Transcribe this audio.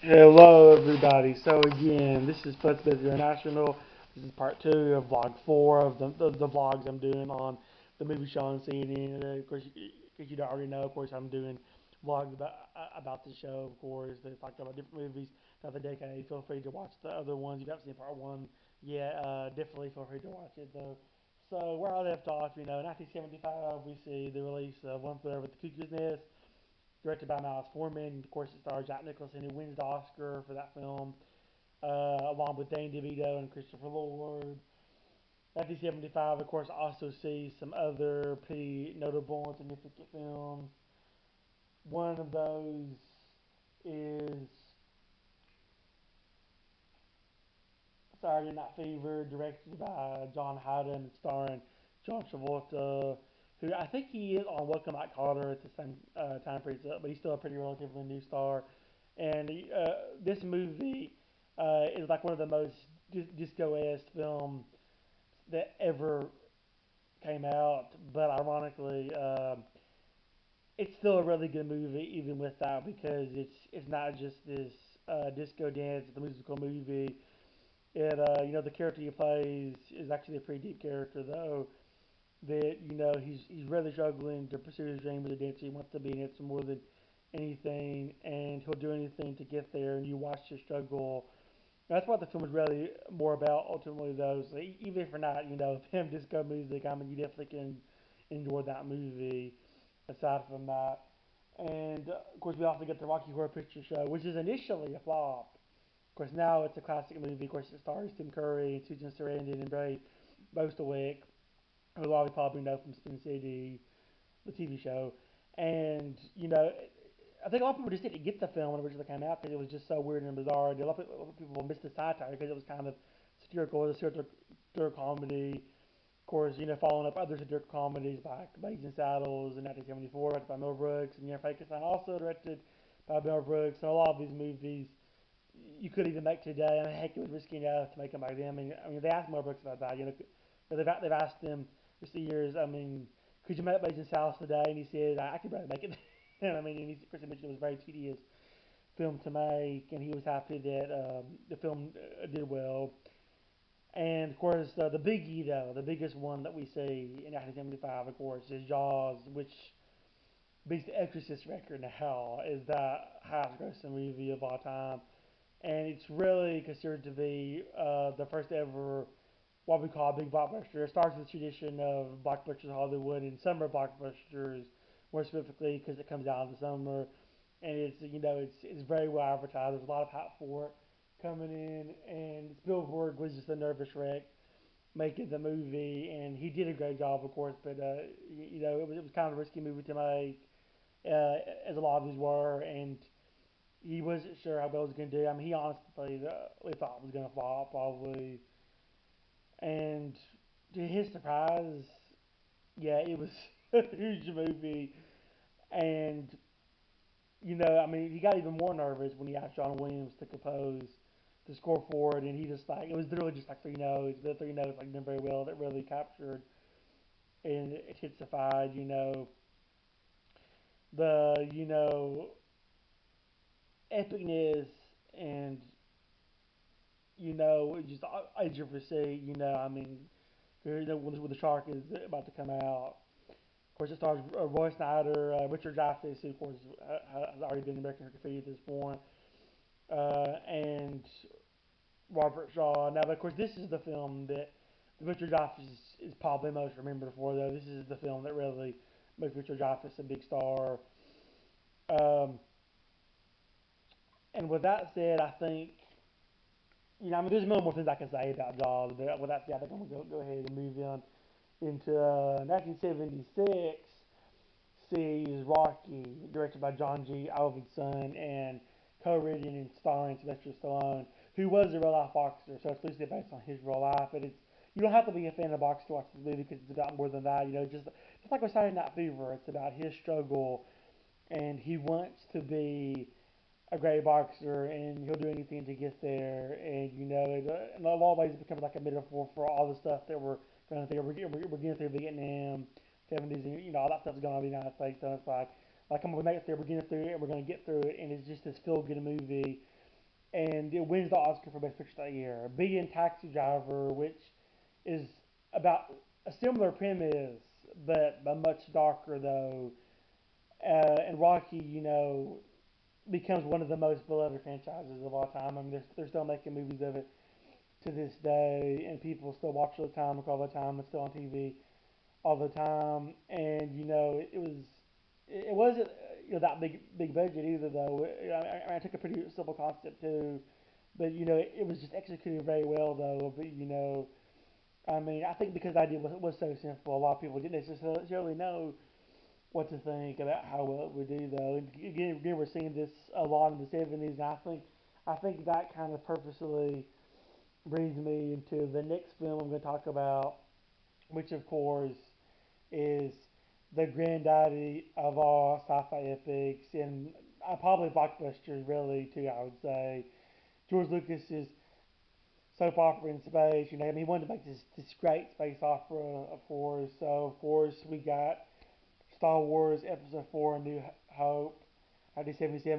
Hello, everybody. So again, this is FunSmithsInternational. This is part two of vlog four of the vlogs I'm doing on the movie show on CNN. Of course, because you don't already know, of course, I'm doing vlogs about the show. Of course, they talk about different movies throughout the decade. Feel free to watch the other ones. If you haven't seen part one yet, definitely feel free to watch it though. So where I left off, 1975, we see the release of One Flew Over the Cuckoo's Nest, directed by Miles Forman. Of course, it stars Jack Nicholson, who wins the Oscar for that film, along with Danny DeVito and Christopher Lloyd. 1975, of course, also sees some other pretty notable and significant films. One of those is Saturday Night Fever, directed by John Haddam and starring John Travolta, who I think he is on Welcome Back Kotter at the same time period, but he's still a pretty relatively new star. And this movie is like one of the most disco-esque films that ever came out. But ironically, it's still a really good movie even with that because it's not just this disco dance. It's a musical movie. The character he plays is actually a pretty deep character though. That he's really struggling to pursue his dream as a dancer. He wants to be an dancer more than anything, and he'll do anything to get there. And you watch his struggle. That's what the film is really more about ultimately, though. So even if you're not, him disco music, I mean, you definitely can enjoy that movie. Aside from that, and of course, we also get the Rocky Horror Picture Show, which is initially a flop. Of course, now it's a classic movie. Of course, it stars Tim Curry and Susan Sarandon and Ray Bostowick, who a lot of you probably know from Spin City, the TV show. And I think a lot of people just didn't get the film when it originally came out because it was just so weird and bizarre. A lot of people missed the satire because it was kind of satirical, a satirical comedy. Of course, following up other satirical comedies like Blazing Saddles in 1974, directed by Mel Brooks, and Frankenstein, also directed by Mel Brooks. And a lot of these movies you could even make today. I mean, heck, it was risky enough to make them back then. I mean, they asked Mel Brooks about that. They've asked him for years. I mean, could you make Blazing Saddles today? And he said, I could probably make it. And I mean, and he Chris mentioned it was a very tedious film to make, and he was happy that the film did well. And of course, the biggie though, the biggest one that we see in 1975, of course, is Jaws, which beats the Exorcist record in hell, is the highest grossing movie of all time. And it's really considered to be the first ever what we call a big blockbuster. It starts with the tradition of blockbusters in Hollywood and summer blockbusters, more specifically because it comes out in the summer, and it's very well advertised. There's a lot of hype for it coming in, and Spielberg was just a nervous wreck making the movie, and he did a great job, of course, but it was kind of a risky movie to make, as a lot of these were, and he wasn't sure how well it was going to do. I mean, he honestly thought it was going to flop probably, and to his surprise, yeah, it was a huge movie, and I mean, he got even more nervous when he asked John Williams to compose the score for it, and he just like it was literally just like three notes. The three notes like done very well that really captured and intensified, the epicness and just edge of foresee. I mean, when the shark is about to come out. Of course, it stars Roy Snyder, Richard Dreyfuss, who of course has already been in American Graffiti at this point, and Robert Shaw. Now, of course, this is the film that Richard Dreyfuss is probably most remembered for, though. This is the film that really makes Richard Dreyfuss a big star. Um, and with that said, I think, I mean, there's no more things I can say about Jaws, but with that said, I think I'm going to go ahead and move on into 1976 sees Rocky, directed by John G. Avildsen and co-written and starring Sylvester Stallone, who was a real life boxer, so it's loosely based on his real life. But it's you don't have to be a fan of boxing to watch this movie because it's about more than that. Just like with Saturday Night Fever, it's about his struggle, and he wants to be a great boxer, and he'll do anything to get there. And in a lot of ways, it becomes like a metaphor for all the stuff that we're going through. We're getting through Vietnam, '70s, and all that stuff's going on in the United States. So it's like I'm gonna make it through. We're getting through it, and we're gonna get through it. And it's just this feel good movie. and it wins the Oscar for Best Picture that year. Being Taxi Driver, which is about a similar premise, but much darker though. And Rocky, becomes one of the most beloved franchises of all time. I mean, they're still making movies of it to this day, and people still watch it all the time. It's still on TV all the time, and it wasn't that big budget either though. I took a pretty simple concept too, but it was just executed very well though. But I mean, I think because the idea was so simple, a lot of people didn't necessarily know what to think about how well it would do though. And again, we're seeing this a lot in the '70s, and I think that kind of purposely brings me into the next film I'm going to talk about, which of course is the granddaddy of all sci-fi epics and probably blockbusters, really too. I would say George Lucas's soap opera in space. I mean, he wanted to make this great space opera, of course. So of course we got Star Wars Episode 4: A New Hope, 1977.